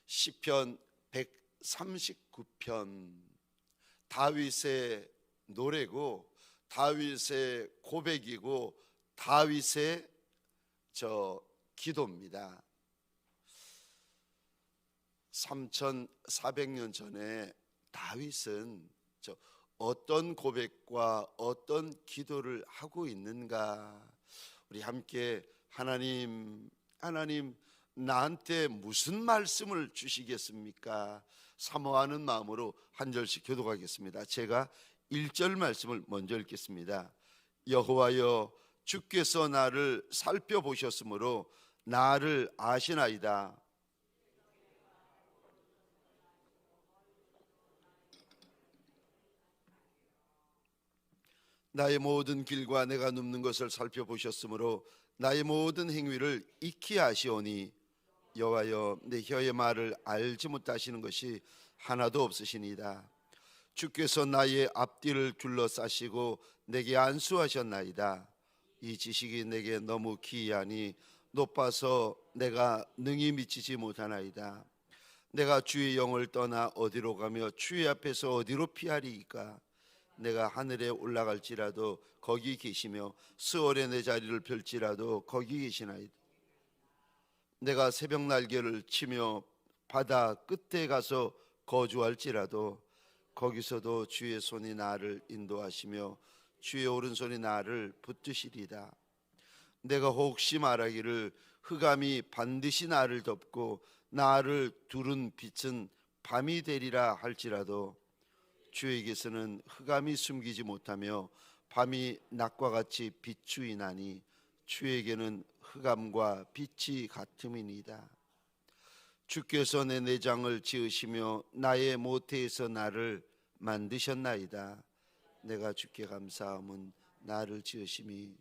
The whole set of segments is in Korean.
시편 139편 다윗의 노래고 다윗의 고백이고 다윗의 기도입니다. 3400년 전에 다윗은 어떤 고백과 어떤 기도를 하고 있는가? 우리 함께 하나님 나한테 무슨 말씀을 주시겠습니까? 사모하는 마음으로 한 절씩 교독하겠습니다. 제가 1절 말씀을 먼저 읽겠습니다. 여호와여, 주께서 나를 살펴보셨으므로 나를 아시나이다. 나의 모든 길과 내가 눕는 것을 살펴보셨으므로 나의 모든 행위를 익히 아시오니 여호와여, 내 혀의 말을 알지 못하시는 것이 하나도 없으시니이다. 주께서 나의 앞뒤를 둘러싸시고 내게 안수하셨나이다. 이 지식이 내게 너무 기이하니 높아서 내가 능히 미치지 못하나이다. 내가 주의 영을 떠나 어디로 가며 주의 앞에서 어디로 피하리이까? 내가 하늘에 올라갈지라도 거기 계시며 스월에 내 자리를 펼지라도 거기 계시나이다. 내가 새벽 날개를 치며 바다 끝에 가서 거주할지라도 거기서도 주의 손이 나를 인도하시며 주의 오른손이 나를 붙드시리다. 내가 혹시 말하기를 흑암이 반드시 나를 덮고 나를 두른 빛은 밤이 되리라 할지라도 주에게서는 흑암이 숨기지 못하며 밤이 낮과 같이 비추이나니 주에게는 흑암과 빛이 같음이니이다. 주께서 내 내장을 지으시며 나의 모태에서 나를 만드셨나이다. 내가 주께 감사함은 나를 지으심이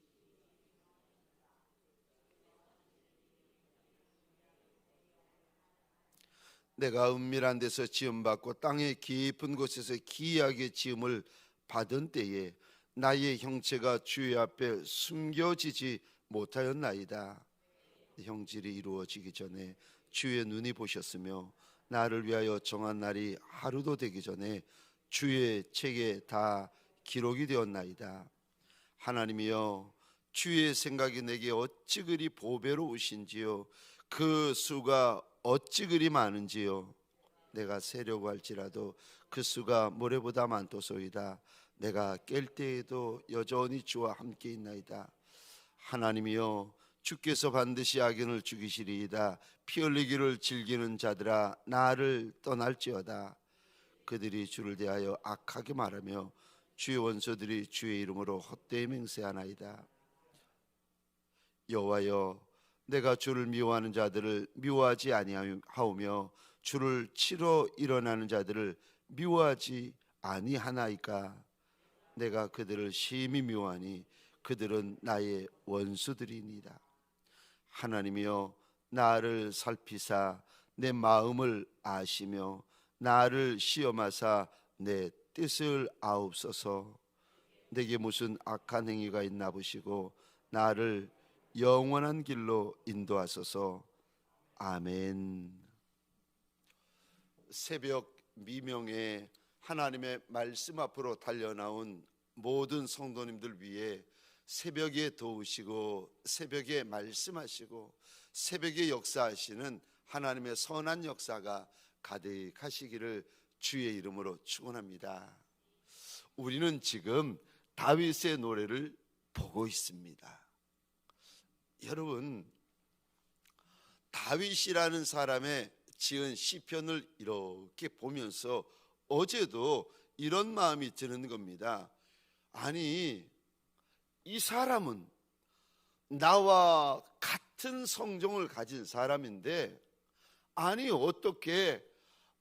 내가 은밀한 데서 지음받고 땅의 깊은 곳에서 기이하게 지음을 받은 때에 나의 형체가 주의 앞에 숨겨지지 못하였나이다. 형질이 이루어지기 전에 주의 눈이 보셨으며 나를 위하여 정한 날이 하루도 되기 전에 주의 책에 다 기록이 되었나이다. 하나님이여, 주의 생각이 내게 어찌 그리 보배로우신지요, 그 수가 어찌 그리 많은지요. 내가 세려고 할지라도 그 수가 모래보다 많도소이다. 내가 깰 때에도 여전히 주와 함께 있나이다. 하나님이여, 주께서 반드시 악인을 죽이시리이다. 피 흘리기를 즐기는 자들아, 나를 떠날지어다. 그들이 주를 대하여 악하게 말하며 주의 원수들이 주의 이름으로 헛되이 맹세하나이다. 여호와여, 내가 주를 미워하는 자들을 미워하지 아니하오며 주를 치러 일어나는 자들을 미워하지 아니하나이까? 내가 그들을 심히 미워하니 그들은 나의 원수들이니이다. 하나님이여, 나를 살피사 내 마음을 아시며 나를 시험하사 내 뜻을 아옵소서. 내게 무슨 악한 행위가 있나 보시고 나를 영원한 길로 인도하소서. 아멘. 새벽 미명에 하나님의 말씀 앞으로 달려나온 모든 성도님들 위해 새벽에 도우시고 새벽에 말씀하시고 새벽에 역사하시는 하나님의 선한 역사가 가득하시기를 주의 이름으로 축원합니다. 우리는 지금 다윗의 노래를 보고 있습니다. 여러분, 다윗이라는 사람의 지은 시편을 이렇게 보면서 어제도 이런 마음이 드는 겁니다. 아니, 이 사람은 나와 같은 성정을 가진 사람인데, 아니 어떻게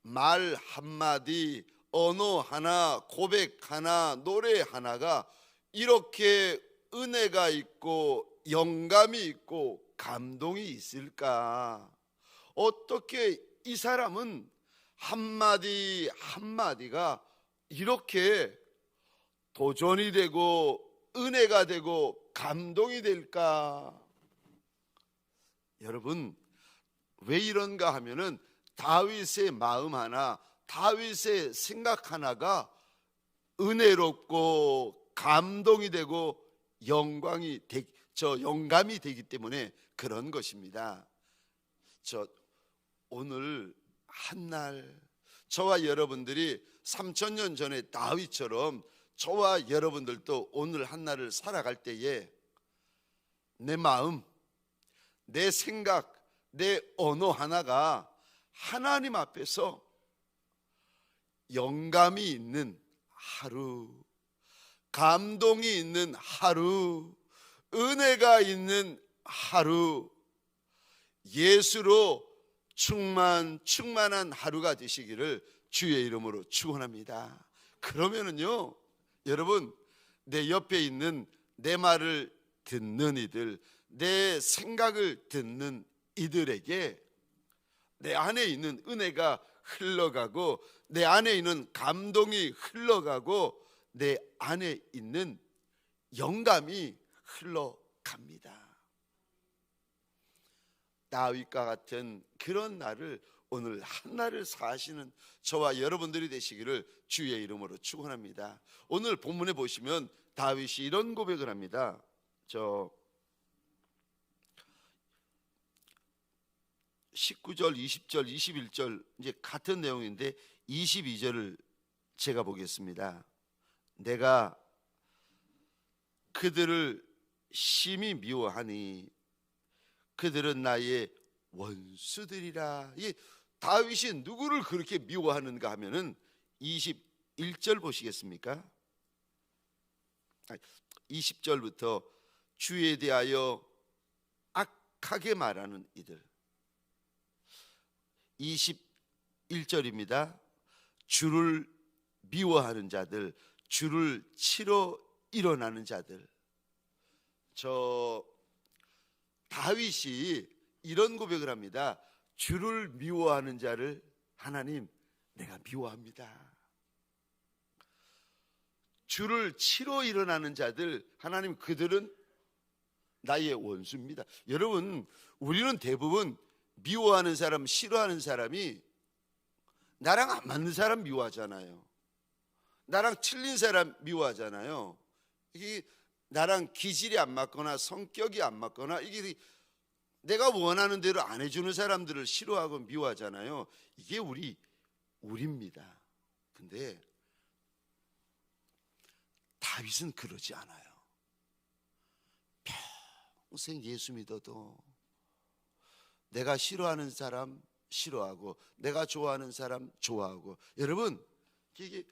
말 한마디, 언어 하나, 고백 하나, 노래 하나가 이렇게 은혜가 있고 영감이 있고 감동이 있을까? 어떻게 이 사람은 한마디 한마디가 이렇게 도전이 되고 은혜가 되고 감동이 될까? 여러분, 왜 이런가 하면은 다윗의 마음 하나, 다윗의 생각 하나가 은혜롭고 감동이 되고 영감이 되기 때문에 그런 것입니다. 오늘 한날 저와 여러분들이 3000년 전에 다윗처럼 저와 여러분들도 오늘 한날을 살아갈 때에 내 마음, 내 생각, 내 언어 하나가 하나님 앞에서 영감이 있는 하루, 감동이 있는 하루, 은혜가 있는 하루, 예수로 충만한 하루가 되시기를 주의 이름으로 축원합니다. 그러면은요, 여러분, 내 옆에 있는 내 말을 듣는 이들, 내 생각을 듣는 이들에게 내 안에 있는 은혜가 흘러가고, 내 안에 있는 감동이 흘러가고, 내 안에 있는 영감이 흘러갑니다. 다윗과 같은 그런 날을 오늘 한날을 사시는 저와 여러분들이 되시기를 주의 이름으로 축원합니다. 오늘 본문에 보시면 다윗이 이런 고백을 합니다. 19절, 20절, 21절 이제 같은 내용인데 22절을 제가 보겠습니다. 내가 그들을 심히 미워하니 그들은 나의 원수들이라. 다윗이 누구를 그렇게 미워하는가 하면은 21절 보시겠습니까? 20절부터 주에 대하여 악하게 말하는 이들. 21절입니다. 주를 미워하는 자들, 주를 치러 일어나는 자들. 다윗이 이런 고백을 합니다. 주를 미워하는 자를 하나님, 내가 미워합니다. 주를 치러 일어나는 자들, 하나님, 그들은 나의 원수입니다. 여러분, 우리는 대부분 미워하는 사람, 싫어하는 사람이 나랑 안 맞는 사람 미워하잖아요. 나랑 틀린 사람 미워하잖아요. 이게 나랑 기질이 안 맞거나 성격이 안 맞거나 이게 내가 원하는 대로 안 해주는 사람들을 싫어하고 미워하잖아요. 이게 우리입니다. 근데 다윗은 그러지 않아요. 평생 예수 믿어도 내가 싫어하는 사람 싫어하고 내가 좋아하는 사람 좋아하고. 여러분, 이게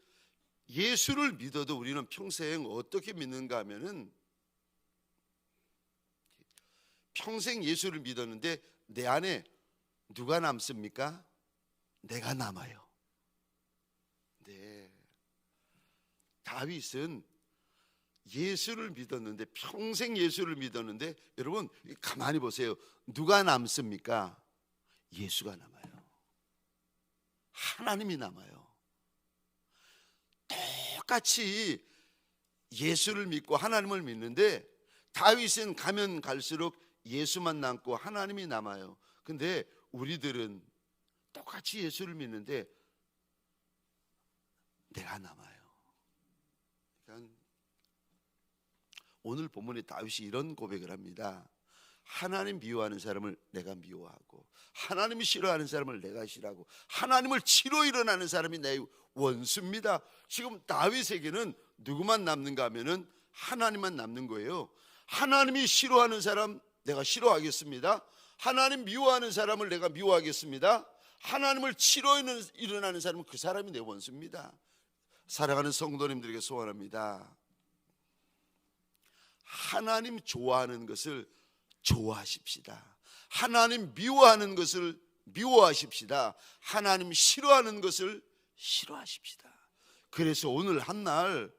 예수를 믿어도 우리는 평생 어떻게 믿는가 하면은 평생 예수를 믿었는데 내 안에 누가 남습니까? 내가 남아요. 네. 다윗은 예수를 믿었는데, 평생 예수를 믿었는데, 여러분 가만히 보세요. 누가 남습니까? 예수가 남아요. 하나님이 남아요. 똑같이 예수를 믿고 하나님을 믿는데 다윗은 가면 갈수록 예수만 남고 하나님이 남아요. 근데 우리들은 똑같이 예수를 믿는데 내가 남아요. 그러니까 오늘 본문에 다윗이 이런 고백을 합니다. 하나님 미워하는 사람을 내가 미워하고 하나님이 싫어하는 사람을 내가 싫어하고 하나님을 치러 일어나는 사람이 내 원수입니다. 지금 다윗에게는 누구만 남는가 하면은 하나님만 남는 거예요. 하나님이 싫어하는 사람 내가 싫어하겠습니다. 하나님 미워하는 사람을 내가 미워하겠습니다. 하나님을 치러 일어나는 사람은 그 사람이 내 원수입니다. 사랑하는 성도님들에게 소원합니다. 하나님 좋아하는 것을 좋아하십시다. 하나님 미워하는 것을 미워하십시다. 하나님 싫어하는 것을 싫어하십시다. 그래서 오늘 한날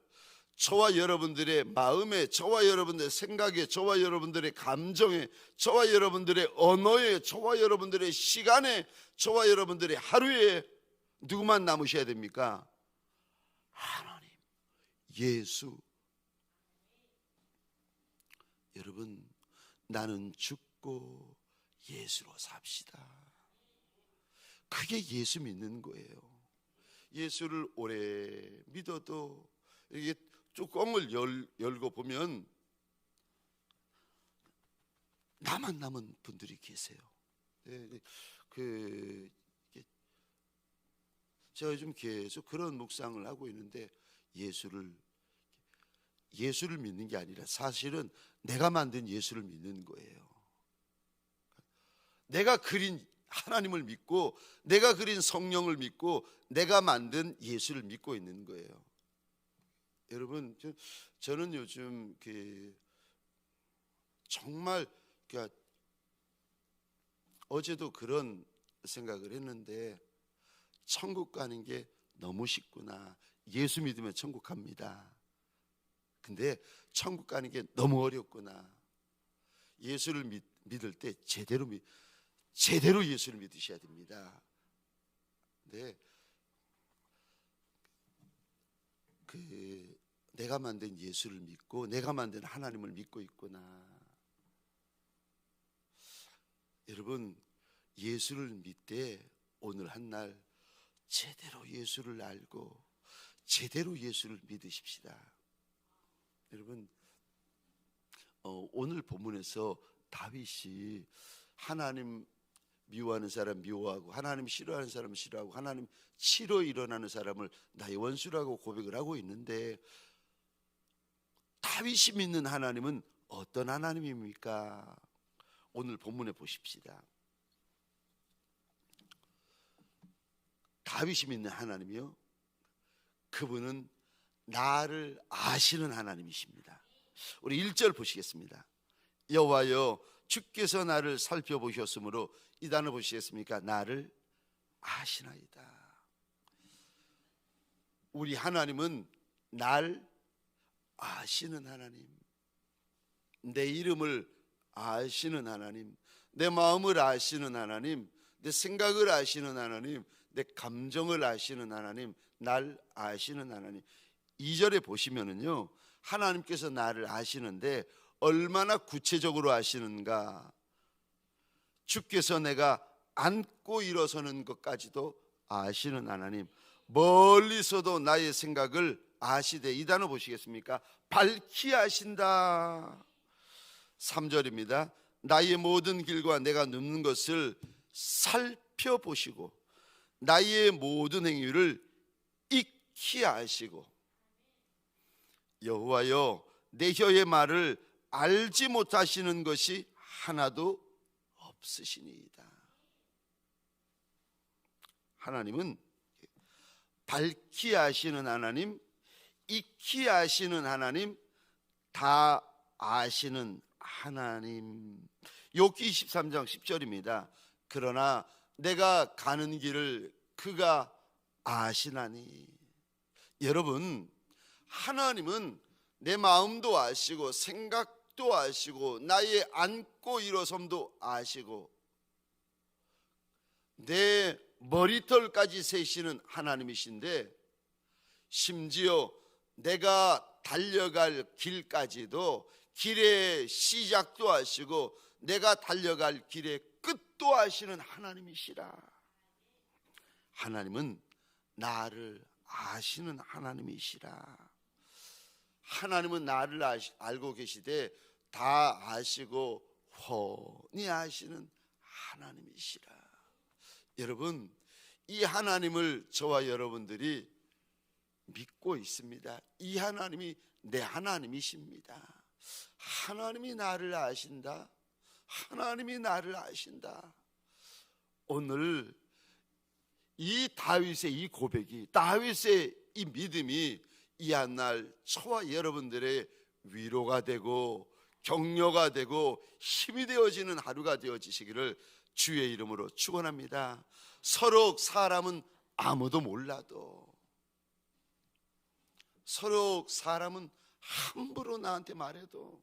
저와 여러분들의 마음에, 저와 여러분들의 생각에, 저와 여러분들의 감정에, 저와 여러분들의 언어에, 저와 여러분들의 시간에, 저와 여러분들의 하루에 누구만 남으셔야 됩니까? 하나님, 예수. 여러분, 나는 죽고 예수로 삽시다. 그게 예수 믿는 거예요. 예수를 오래 믿어도 이게 뚜껑을 열고 보면 나만 남은 분들이 계세요. 제가 요즘 계속 그런 묵상을 하고 있는데, 예수를 믿는 게 아니라 사실은 내가 만든 예수를 믿는 거예요. 내가 그린 하나님을 믿고, 내가 그린 성령을 믿고, 내가 만든 예수를 믿고 있는 거예요. 여러분, 저는 요즘 정말 어제도 그런 생각을 했는데, 천국 가는 게 너무 쉽구나. 예수 믿으면 천국 갑니다. 근데 천국 가는 게 너무 어렵구나. 예수를 믿을 때 제대로 예수를 믿으셔야 됩니다. 근데 내가 만든 예수를 믿고 내가 만든 하나님을 믿고 있구나. 여러분, 예수를 믿되 오늘 한날 제대로 예수를 알고 제대로 예수를 믿으십시다. 여러분, 오늘 본문에서 다윗이 하나님 미워하는 사람 미워하고, 하나님 싫어하는 사람 싫어하고, 하나님 치러 일어나는 사람을 나의 원수라고 고백을 하고 있는데, 다윗이 믿는 하나님은 어떤 하나님입니까? 오늘 본문에 보십시다. 다윗이 믿는 하나님이요, 그분은 나를 아시는 하나님이십니다. 우리 1절 보시겠습니다. 여호와여, 주께서 나를 살펴보셨으므로, 이 단어 보시겠습니까? 나를 아시나이다. 우리 하나님은 날 아시는 하나님, 내 이름을 아시는 하나님, 내 마음을 아시는 하나님, 내 생각을 아시는 하나님, 내 감정을 아시는 하나님, 날 아시는 하나님. 2절에 보시면은요, 하나님께서 나를 아시는데 얼마나 구체적으로 아시는가. 주께서 내가 앉고 일어서는 것까지도 아시는 하나님, 멀리서도 나의 생각을 아시되. 이 단어 보시겠습니까? 밝히 아신다. 3절입니다. 나의 모든 길과 내가 눕는 것을 살펴보시고 나의 모든 행위를 익히 아시고. 여호와여, 내 혀의 말을 알지 못하시는 것이 하나도 없으시니이다. 하나님은 밝히 아시는 하나님, 익히 아시는 하나님, 다 아시는 하나님. 욥기 23장 10절입니다. 그러나 내가 가는 길을 그가 아시나니. 여러분, 하나님은 내 마음도 아시고 생각도 아시고 나의 앉고 일어섬도 아시고 내 머리털까지 세시는 하나님이신데, 심지어 내가 달려갈 길까지도, 길의 시작도 아시고 내가 달려갈 길의 끝도 아시는 하나님이시라. 하나님은 나를 아시는 하나님이시라. 하나님은 나를 알고 계시되 다 아시고 훤히 아시는 하나님이시라. 여러분, 이 하나님을 저와 여러분들이 믿고 있습니다. 이 하나님이 내 하나님이십니다. 하나님이 나를 아신다. 하나님이 나를 아신다. 오늘 이 다윗의 이 고백이, 다윗의 이 믿음이 이 한날 저와 여러분들의 위로가 되고 격려가 되고 힘이 되어지는 하루가 되어지시기를 주의 이름으로 축원합니다. 서로 사람은 아무도 몰라도, 서로 사람은 함부로 나한테 말해도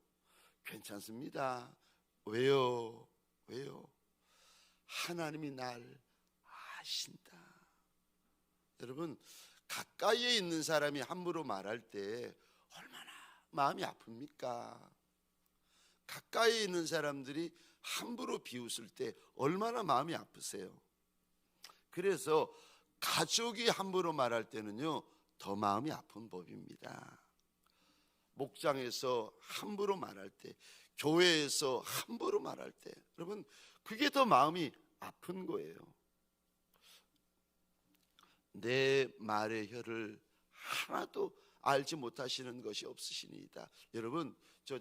괜찮습니다. 왜요? 하나님이 날 아신다. 여러분, 가까이에 있는 사람이 함부로 말할 때 얼마나 마음이 아픕니까? 가까이에 있는 사람들이 함부로 비웃을 때 얼마나 마음이 아프세요? 그래서 가족이 함부로 말할 때는요 더 마음이 아픈 법입니다. 목장에서 함부로 말할 때, 교회에서 함부로 말할 때, 여러분 그게 더 마음이 아픈 거예요. 내 말의 혀를 하나도 알지 못하시는 것이 없으시니이다. 여러분 저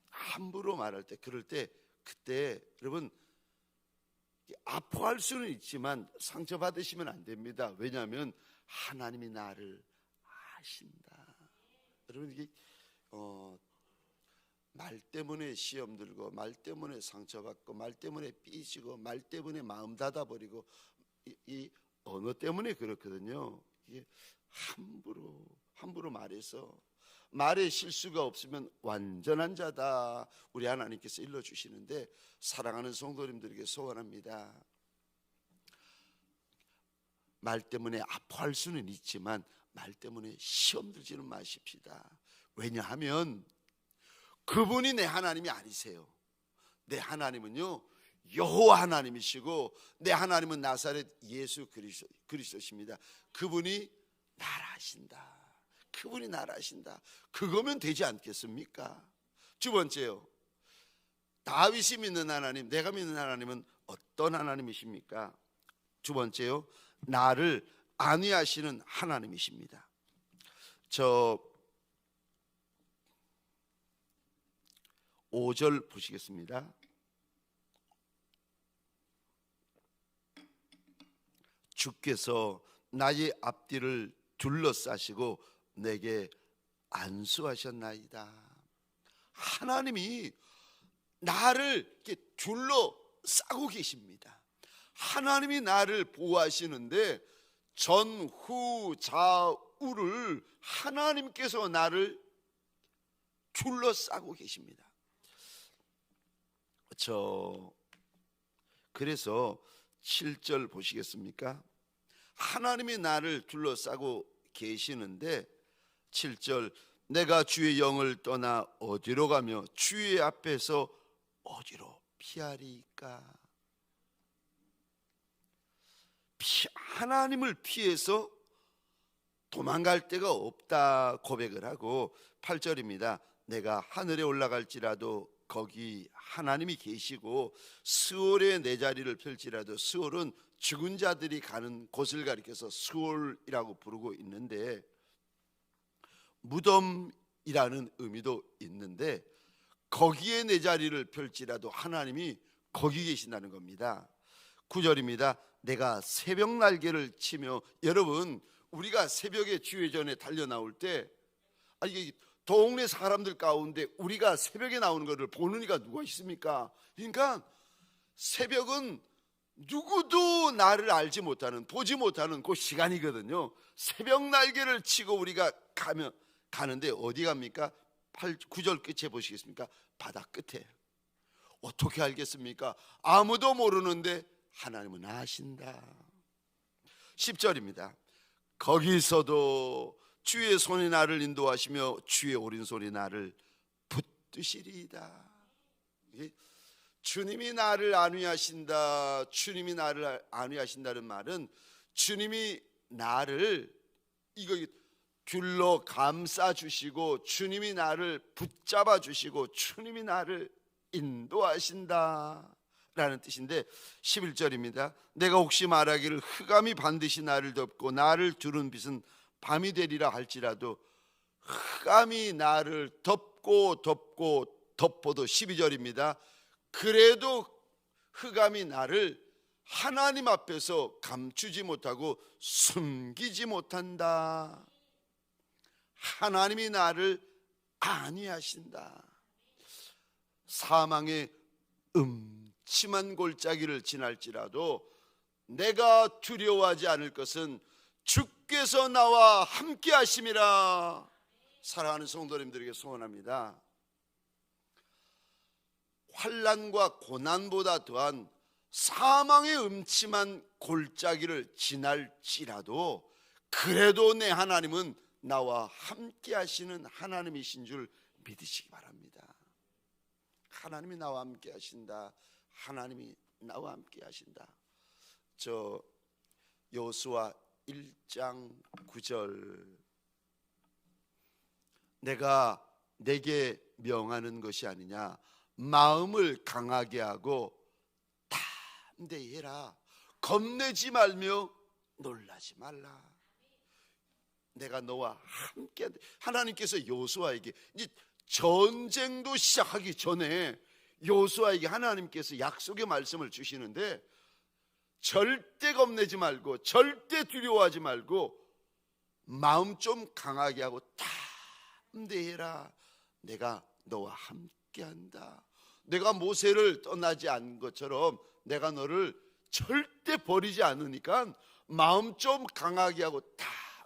함부로 말할 때, 그럴 때 그때 여러분 아파할 수는 있지만 상처받으시면 안 됩니다. 왜냐하면 하나님이 나를 아신다. 여러분 이게 말 때문에 시험 들고, 말 때문에 상처받고, 말 때문에 삐지고, 말 때문에 마음 닫아버리고, 이 언어 때문에 그렇거든요. 이게 함부로 말해서 말에 실수가 없으면 완전한 자다, 우리 하나님께서 일러주시는데, 사랑하는 성도님들에게 소원합니다. 말 때문에 아파할 수는 있지만 말 때문에 시험 들지는 마십시다. 왜냐하면 그분이 내 하나님이 아니세요. 내 하나님은요 여호와 하나님이시고, 내 하나님은 나사렛 예수 그리스도십니다. 그분이 나를 아신다. 그분이 나를 아신다. 그거면 되지 않겠습니까? 두 번째요, 다윗이 믿는 하나님, 내가 믿는 하나님은 어떤 하나님이십니까? 두 번째요, 나를 안위하시는 하나님이십니다. 저 5절 보시겠습니다. 주께서 나의 앞뒤를 둘러싸시고 내게 안수하셨나이다. 하나님이 나를 이렇게 둘러싸고 계십니다. 하나님이 나를 보호하시는데 전후 좌우를 하나님께서 나를 둘러싸고 계십니다. 그래서 7절 보시겠습니까? 하나님이 나를 둘러싸고 계시는데 7절, 내가 주의 영을 떠나 어디로 가며 주의 앞에서 어디로 피하리까? 하나님을 피해서 도망갈 데가 없다 고백을 하고, 8절입니다. 내가 하늘에 올라갈지라도 거기 하나님이 계시고, 스올에 내 자리를 펼지라도, 스올은 죽은 자들이 가는 곳을 가리켜서 스올이라고 부르고 있는데, 무덤이라는 의미도 있는데, 거기에 내 자리를 펼지라도 하나님이 거기 계신다는 겁니다. 9절입니다. 내가 새벽 날개를 치며, 여러분 우리가 새벽에 주회전에 달려 나올 때 이게 동네 사람들 가운데 우리가 새벽에 나오는 것을 보는 이가 누가 있습니까? 그러니까 새벽은 누구도 나를 알지 못하는, 보지 못하는 그 시간이거든요. 새벽 날개를 치고 우리가 가는데 어디 갑니까? 9절 끝에 보시겠습니까? 바다 끝에. 어떻게 알겠습니까? 아무도 모르는데 하나님은 아신다. 10절입니다. 거기서도 주의 손이 나를 인도하시며 주의 오른손이 나를 붙드시리이다. 주님이 나를 안위하신다, 주님이 나를 안위하신다는 말은 주님이 나를 둘러 감싸 주시고, 주님이 나를 붙잡아 주시고, 주님이 나를 인도하신다 라는 뜻인데, 11절입니다. 내가 혹시 말하기를 흑암이 반드시 나를 덮고 나를 두른 빛은 밤이 되리라 할지라도, 흑암이 나를 덮어도 12절입니다. 그래도 흑암이 나를 하나님 앞에서 감추지 못하고 숨기지 못한다. 하나님이 나를 안위하신다. 사망의 음침한 골짜기를 지날지라도 내가 두려워하지 않을 것은 주께서 나와 함께 하심이라. 사랑하는 성도님들에게 소원합니다. 환난과 고난보다 더한 사망의 음침한 골짜기를 지날지라도 그래도 내 하나님은 나와 함께 하시는 하나님이신 줄 믿으시기 바랍니다. 하나님이 나와 함께 하신다. 하나님이 나와 함께 하신다. 여호수아 1장 9절. 내가 내게 명하는 것이 아니냐, 마음을 강하게 하고 담대히 해라. 겁내지 말며 놀라지 말라. 내가 너와 함께. 하나님께서 여호수아에게 이제 전쟁도 시작하기 전에 여호수아에게 하나님께서 약속의 말씀을 주시는데, 절대 겁내지 말고 절대 두려워하지 말고 마음 좀 강하게 하고 담대히 해라. 내가 너와 함께한다. 내가 모세를 떠나지 않은 것처럼 내가 너를 절대 버리지 않으니까 마음 좀 강하게 하고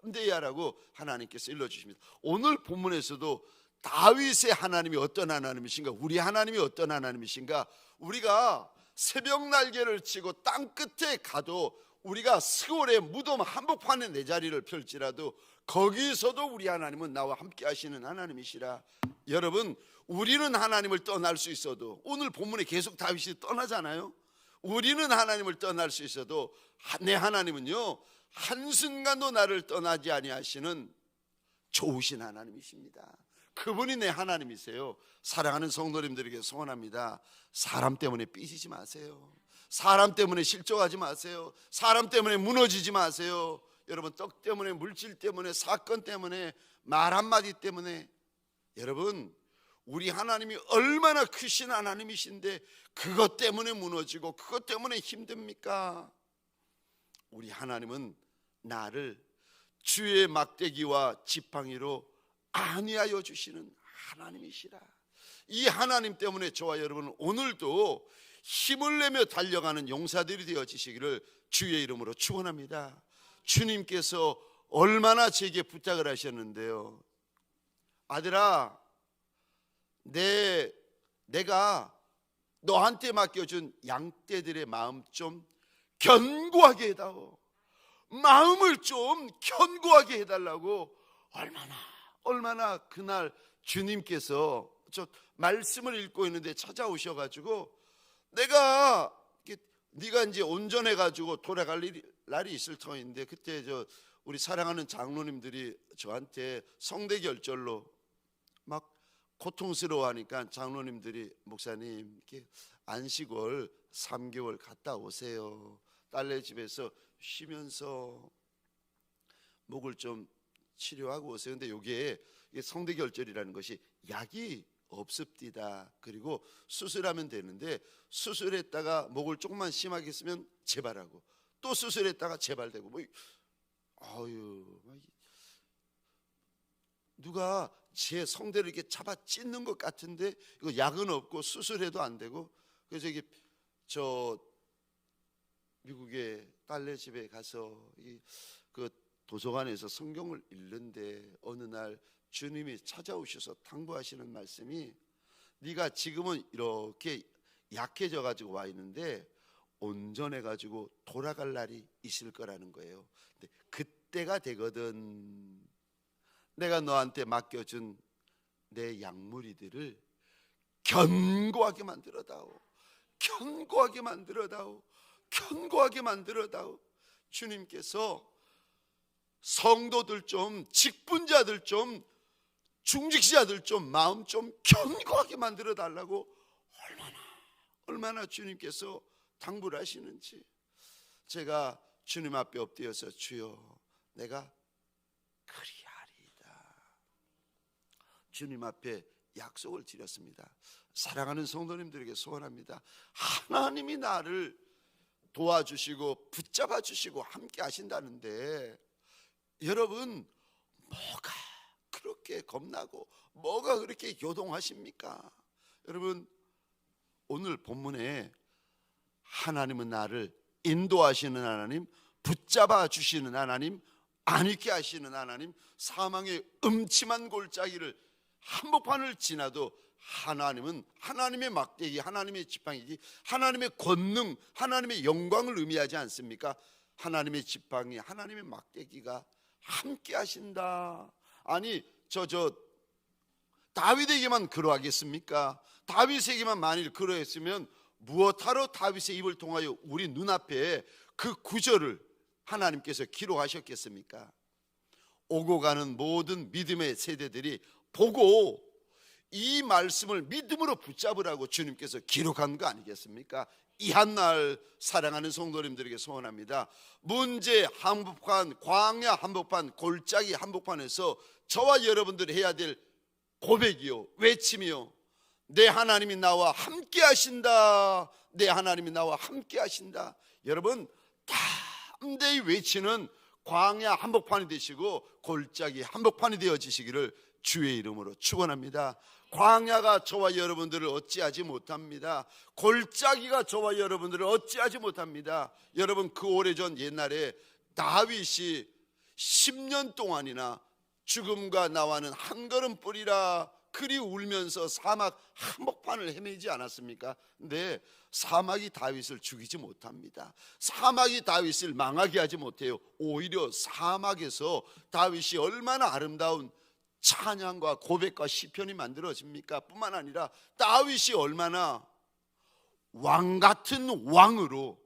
담대히 하라고 하나님께서 일러주십니다. 오늘 본문에서도 다윗의 하나님이 어떤 하나님이신가, 우리 하나님이 어떤 하나님이신가, 우리가 새벽 날개를 치고 땅 끝에 가도, 우리가 스골의 무덤 한복판에 내 자리를 펼지라도 거기서도 우리 하나님은 나와 함께 하시는 하나님이시라. 여러분, 우리는 하나님을 떠날 수 있어도, 오늘 본문에 계속 다윗이 떠나잖아요. 우리는 하나님을 떠날 수 있어도 내 하나님은요, 한순간도 나를 떠나지 아니하시는 좋으신 하나님이십니다. 그분이 내 하나님이세요. 사랑하는 성도님들에게 소원합니다. 사람 때문에 삐지지 마세요. 사람 때문에 실족하지 마세요. 사람 때문에 무너지지 마세요. 여러분, 떡 때문에, 물질 때문에, 사건 때문에, 말 한마디 때문에, 여러분, 우리 하나님이 얼마나 크신 하나님이신데 그것 때문에 무너지고 그것 때문에 힘듭니까? 우리 하나님은 나를 주의 막대기와 지팡이로 안위하여 주시는 하나님이시라. 이 하나님 때문에 저와 여러분은 오늘도 힘을 내며 달려가는 용사들이 되어지시기를 주의 이름으로 축원합니다. 주님께서 얼마나 제게 부탁을 하셨는데요. 아들아, 내가 너한테 맡겨준 양떼들의 마음 좀 견고하게 해다오. 마음을 좀 견고하게 해달라고 얼마나 그날 주님께서, 저 말씀을 읽고 있는데 찾아오셔가지고, 네가 이제 온전해가지고 돌아갈 날이 있을 터인데, 그때 우리 사랑하는 장로님들이 저한테 성대결절로 막 고통스러워하니까 장로님들이, 목사님 이렇게 안식월 3개월 갔다 오세요. 딸네 집에서 쉬면서 목을 좀 치료하고 오세요. 근데 이게 성대결절이라는 것이 약이 없습니다. 그리고 수술하면 되는데, 수술했다가 목을 조금만 심하게 쓰면 재발하고, 또 수술했다가 재발되고, 누가 제 성대를 이렇게 잡아 찢는 것 같은데, 이거 약은 없고 수술해도 안 되고. 그래서 이게 미국의 딸네 집에 가서 그 도서관에서 성경을 읽는데, 어느 날 주님이 찾아오셔서 당부하시는 말씀이, 네가 지금은 이렇게 약해져 가지고 와 있는데 온전해 가지고 돌아갈 날이 있을 거라는 거예요. 근데 그때가 되거든 내가 너한테 맡겨준 내 양무리들을 견고하게 만들어다오. 견고하게 만들어다오. 견고하게 만들어다오. 주님께서 성도들 좀, 직분자들 좀, 중직자들 좀 마음 좀 견고하게 만들어 달라고 얼마나 주님께서 당부를 하시는지. 제가 주님 앞에 엎드려서 주여, 내가 그리하리이다. 주님 앞에 약속을 드렸습니다. 사랑하는 성도님들에게 소원합니다. 하나님이 나를 도와주시고 붙잡아 주시고 함께 하신다는데, 여러분, 뭐가 그렇게 겁나고 뭐가 그렇게 요동하십니까? 여러분, 오늘 본문에 하나님은 나를 인도하시는 하나님, 붙잡아 주시는 하나님, 안익게 하시는 하나님, 사망의 음침한 골짜기를 한복판을 지나도 하나님은 하나님의 막대기, 하나님의 지팡이지, 하나님의 권능, 하나님의 영광을 의미하지 않습니까? 하나님의 지팡이, 하나님의 막대기가 함께 하신다. 아니, 다윗에게만 그러하겠습니까? 다윗에게만 만일 그러했으면 무엇하러 다윗의 입을 통하여 우리 눈앞에 그 구절을 하나님께서 기록하셨겠습니까? 오고 가는 모든 믿음의 세대들이 보고 이 말씀을 믿음으로 붙잡으라고 주님께서 기록한 거 아니겠습니까? 이 한날 사랑하는 성도님들에게 소원합니다. 문제 한복판, 광야 한복판, 골짜기 한복판에서 저와 여러분들이 해야 될 고백이요, 외침이요, 내 하나님이 나와 함께 하신다, 내 하나님이 나와 함께 하신다. 여러분 담대히 외치는 광야 한복판이 되시고 골짜기 한복판이 되어지시기를 주의 이름으로 축원합니다. 광야가 저와 여러분들을 어찌하지 못합니다. 골짜기가 저와 여러분들을 어찌하지 못합니다. 여러분 그 오래전 옛날에 다윗이 10년 동안이나 죽음과 나와는 한 걸음뿐이라 그리 울면서 사막 한복판을 헤매지 않았습니까? 근데 사막이 다윗을 죽이지 못합니다. 사막이 다윗을 망하게 하지 못해요. 오히려 사막에서 다윗이 얼마나 아름다운 찬양과 고백과 시편이 만들어집니까? 뿐만 아니라 다윗이 얼마나 왕 같은 왕으로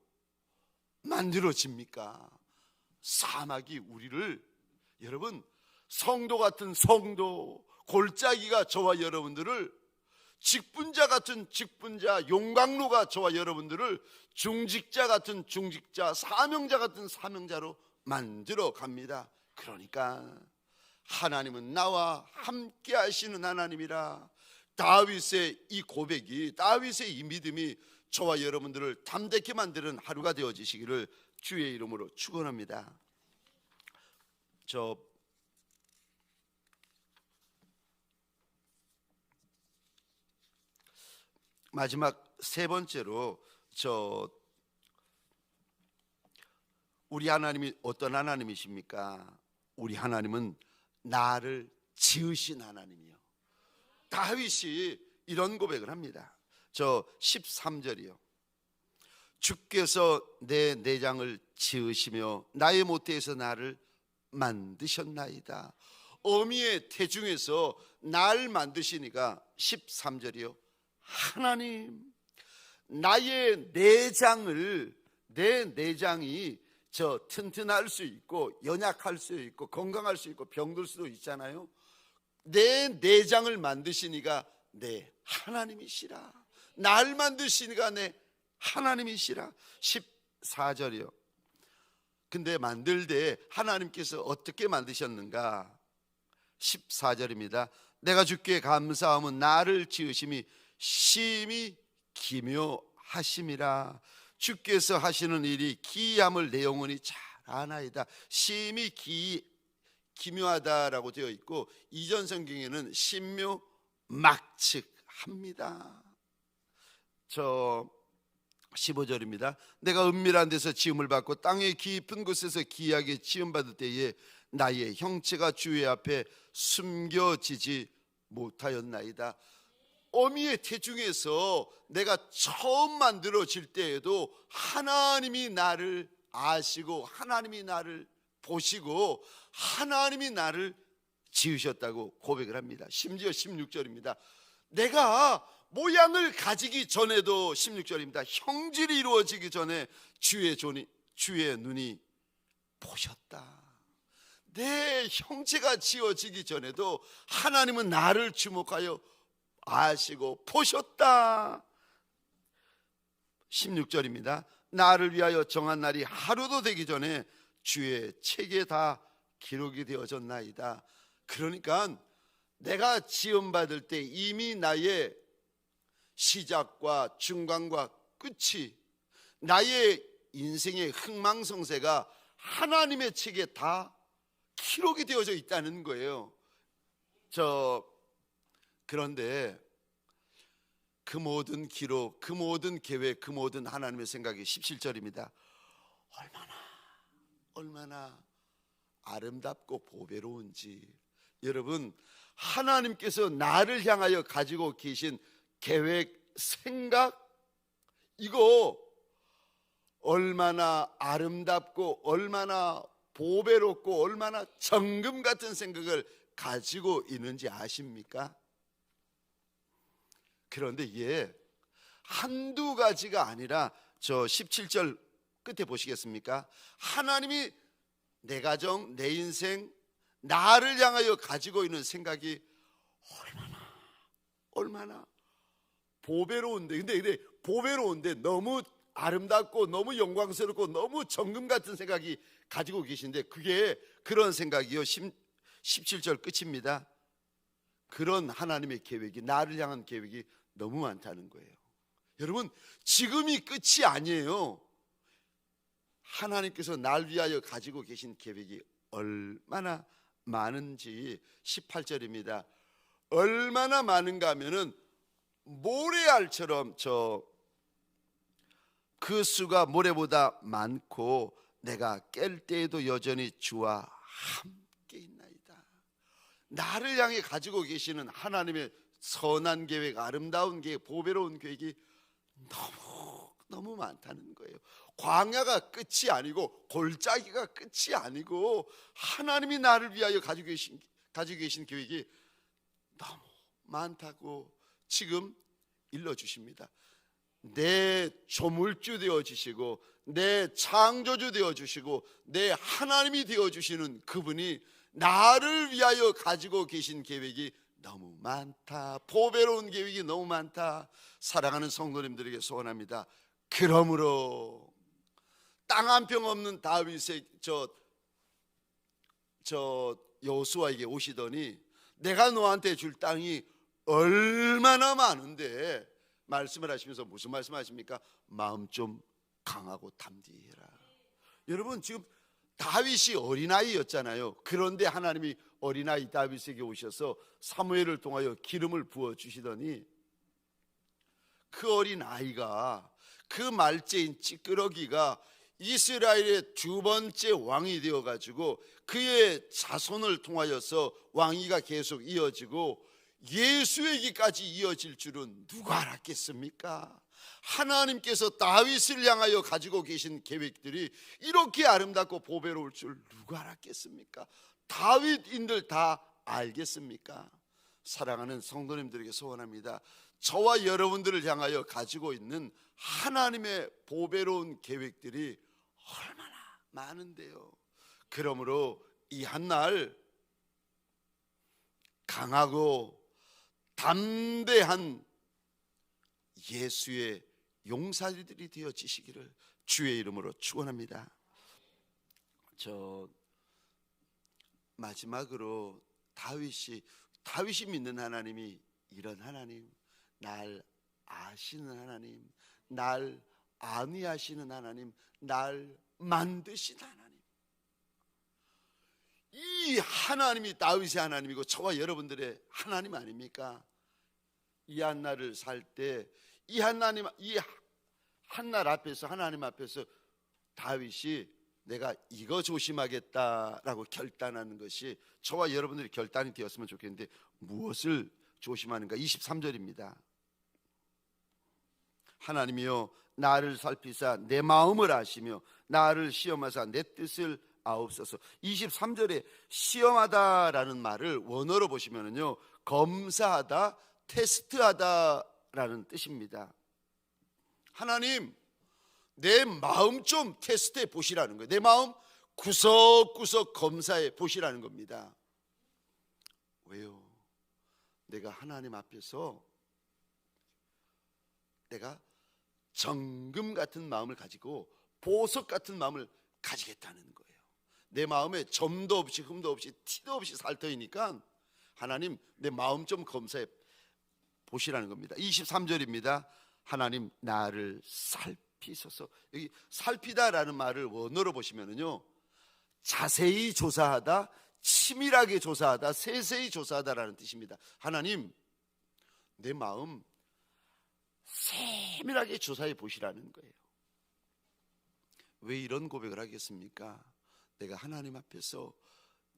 만들어집니까? 사막이 우리를, 여러분 성도 같은 성도, 골짜기가 저와 여러분들을, 직분자 같은 직분자, 용광로가 저와 여러분들을 중직자 같은 중직자, 사명자 같은 사명자로 만들어 갑니다. 그러니까 하나님은 나와 함께 하시는 하나님이라. 다윗의 이 고백이, 다윗의 이 믿음이 저와 여러분들을 담대케 만드는 하루가 되어지시기를 주의 이름으로 축원합니다. 마지막 세 번째로 우리 하나님이 어떤 하나님이십니까? 우리 하나님은 나를 지으신 하나님이요. 다윗이 이런 고백을 합니다. 13절이요. 주께서 내 내장을 지으시며 나의 모태에서 나를 만드셨나이다. 어미의 태중에서 날 만드시니까 13절이요. 하나님, 나의 내장을, 내 내장이 튼튼할 수 있고 연약할 수 있고 건강할 수 있고 병들 수도 있잖아요. 내 내장을 만드시니까 내 하나님이시라. 날 만드시니까 내 하나님이시라. 14절이요. 근데 만들 때 하나님께서 어떻게 만드셨는가? 14절입니다. 내가 주께 감사함은 나를 지으심이 심히 기묘하심이라. 주께서 하시는 일이 기이함을 내 영혼이 잘 아나이다. 심히 기묘하다라고 되어 있고, 이전 성경에는 신묘막측합니다. 15절입니다. 내가 은밀한 데서 지음을 받고 땅의 깊은 곳에서 기이하게 지음받을 때에 나의 형체가 주의 앞에 숨겨지지 못하였나이다. 어미의 태중에서 내가 처음 만들어질 때에도 하나님이 나를 아시고 하나님이 나를 보시고 하나님이 나를 지으셨다고 고백을 합니다. 심지어 16절입니다. 내가 모양을 가지기 전에도, 16절입니다, 형질이 이루어지기 전에 주의 눈이 보셨다. 내 형체가 지어지기 전에도 하나님은 나를 주목하여 아시고 보셨다. 16절입니다. 나를 위하여 정한 날이 하루도 되기 전에 주의 책에 다 기록이 되어졌나이다. 그러니까 내가 지음받을 때 이미 나의 시작과 중간과 끝이, 나의 인생의 흥망성쇠가 하나님의 책에 다 기록이 되어져 있다는 거예요. 그런데 그 모든 기록, 그 모든 계획, 그 모든 하나님의 생각이 17절입니다. 얼마나 아름답고 보배로운지. 여러분, 하나님께서 나를 향하여 가지고 계신 계획, 생각, 이거 얼마나 아름답고 얼마나 보배롭고 얼마나 정금 같은 생각을 가지고 있는지 아십니까? 그런데 이게 한두 가지가 아니라 17절 끝에 보시겠습니까? 하나님이 내 가정, 내 인생, 나를 향하여 가지고 있는 생각이 얼마나 보배로운데, 근데 보배로운데 너무 아름답고 너무 영광스럽고 너무 정금 같은 생각이 가지고 계신데, 그게 그런 생각이요 17절 끝입니다. 그런 하나님의 계획이, 나를 향한 계획이 너무 많다는 거예요. 여러분, 지금이 끝이 아니에요. 하나님께서 날 위하여 가지고 계신 계획이 얼마나 많은지. 18절입니다. 얼마나 많은가 하면은 모래알처럼 그 수가 모래보다 많고 내가 깰 때에도 여전히 주와 함께 있나이다. 나를 향해 가지고 계시는 하나님의 선한 계획, 아름다운 계획, 보배로운 계획이 너무 많다는 거예요. 광야가 끝이 아니고 골짜기가 끝이 아니고 하나님이 나를 위하여 가지고 계신 계획이 너무 많다고 지금 일러주십니다. 내 조물주 되어주시고 내 창조주 되어주시고 내 하나님이 되어주시는 그분이 나를 위하여 가지고 계신 계획이 너무 많다. 보배로운 계획이 너무 많다. 사랑하는 성도님들에게 소원합니다. 그러므로 땅 한 평 없는 다윗의 여호수아에게 오시더니 내가 너한테 줄 땅이 얼마나 많은데, 말씀을 하시면서 무슨 말씀하십니까? 마음 좀 강하고 담대해라. 여러분, 지금 다윗이 어린아이였잖아요. 그런데 하나님이 어린아이 다윗에게 오셔서 사무엘을 통하여 기름을 부어주시더니 그 어린아이가, 그 말째인 찌끄러기가 이스라엘의 두 번째 왕이 되어가지고 그의 자손을 통하여서 왕위가 계속 이어지고 예수에게까지 이어질 줄은 누가 알았겠습니까? 하나님께서 다윗을 향하여 가지고 계신 계획들이 이렇게 아름답고 보배로울 줄 누가 알았겠습니까? 다윗인들 다 알겠습니까? 사랑하는 성도님들에게 소원합니다. 저와 여러분들을 향하여 가지고 있는 하나님의 보배로운 계획들이 얼마나 많은데요. 그러므로 이 한날 강하고 담대한 예수의 용사들이 되어지시기를 주의 이름으로 축원합니다. 마지막으로 다윗이 믿는 하나님이 이런 하나님, 날 아시는 하나님, 날 안위하시는 하나님, 날 만드신 하나님, 이 하나님이 다윗의 하나님이고 저와 여러분들의 하나님 아닙니까? 이 한날을 살 때 이 한날 앞에서, 하나님 앞에서 다윗이 내가 이거 조심하겠다라고 결단하는 것이 저와 여러분들이 결단이 되었으면 좋겠는데, 무엇을 조심하는가? 23절입니다. 하나님이여 나를 살피사 내 마음을 아시며 나를 시험하사 내 뜻을 아옵소서. 23절에 시험하다라는 말을 원어로 보시면은요, 검사하다, 테스트하다라는 뜻입니다. 하나님, 내 마음 좀 테스트해 보시라는 거예요. 내 마음 구석구석 검사해 보시라는 겁니다. 왜요? 내가 하나님 앞에서 내가 정금 같은 마음을 가지고 보석 같은 마음을 가지겠다는 거예요. 내 마음에 점도 없이 흠도 없이 티도 없이 살 터이니까 하나님, 내 마음 좀 검사해 보시라는 겁니다. 23절입니다. 하나님, 나를 살피소서. 여기 살피다라는 말을 원어로 보시면은요, 자세히 조사하다, 치밀하게 조사하다, 세세히 조사하다라는 뜻입니다. 하나님, 내 마음 세밀하게 조사해 보시라는 거예요. 왜 이런 고백을 하겠습니까? 내가 하나님 앞에서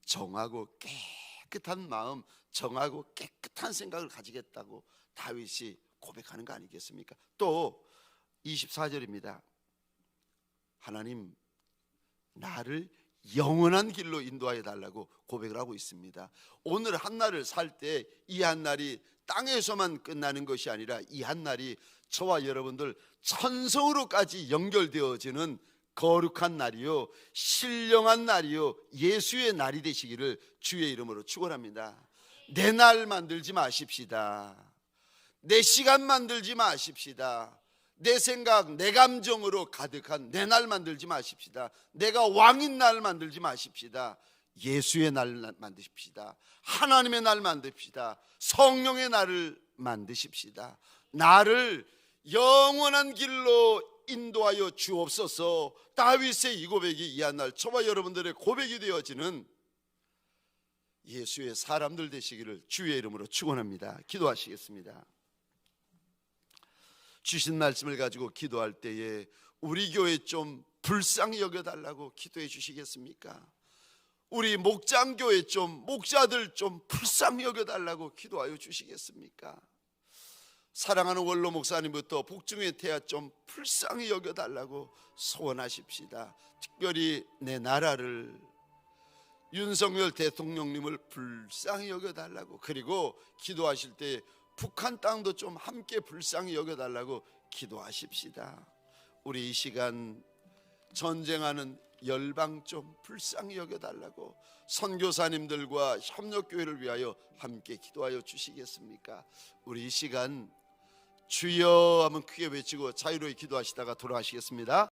정하고 깨끗한 마음, 정하고 깨끗한 생각을 가지겠다고 다윗이 고백하는 거 아니겠습니까? 또 24절입니다. 하나님, 나를 영원한 길로 인도하여 달라고 고백을 하고 있습니다. 오늘 한날을 살 때 이 한날이 땅에서만 끝나는 것이 아니라 이 한날이 저와 여러분들 천성으로까지 연결되어지는 거룩한 날이요 신령한 날이요 예수의 날이 되시기를 주의 이름으로 축원합니다. 내 날 만들지 마십시다. 내 시간 만들지 마십시다. 내 생각, 내 감정으로 가득한 내 날 만들지 마십시다. 내가 왕인 날 만들지 마십시다. 예수의 날 만드십시다. 하나님의 날 만듭시다. 성령의 날을 만드십시다. 나를 영원한 길로 인도하여 주옵소서. 다윗의 이 고백이 이 한 날 저와 여러분들의 고백이 되어지는 예수의 사람들 되시기를 주의 이름으로 축원합니다. 기도하시겠습니다. 주신 말씀을 가지고 기도할 때에 우리 교회 좀 불쌍히 여겨달라고 기도해 주시겠습니까? 우리 목장교회 좀 목자들 좀 불쌍히 여겨달라고 기도하여 주시겠습니까? 사랑하는 원로 목사님부터 복중의 태아 좀 불쌍히 여겨달라고 소원하십시다. 특별히 내 나라를, 윤석열 대통령님을 불쌍히 여겨달라고, 그리고 기도하실 때 북한 땅도 좀 함께 불쌍히 여겨달라고 기도하십시다. 우리 이 시간 전쟁하는 열방 좀 불쌍히 여겨달라고 선교사님들과 협력교회를 위하여 함께 기도하여 주시겠습니까? 우리 이 시간 주여 하면 크게 외치고 자유로이 기도하시다가 돌아가시겠습니다.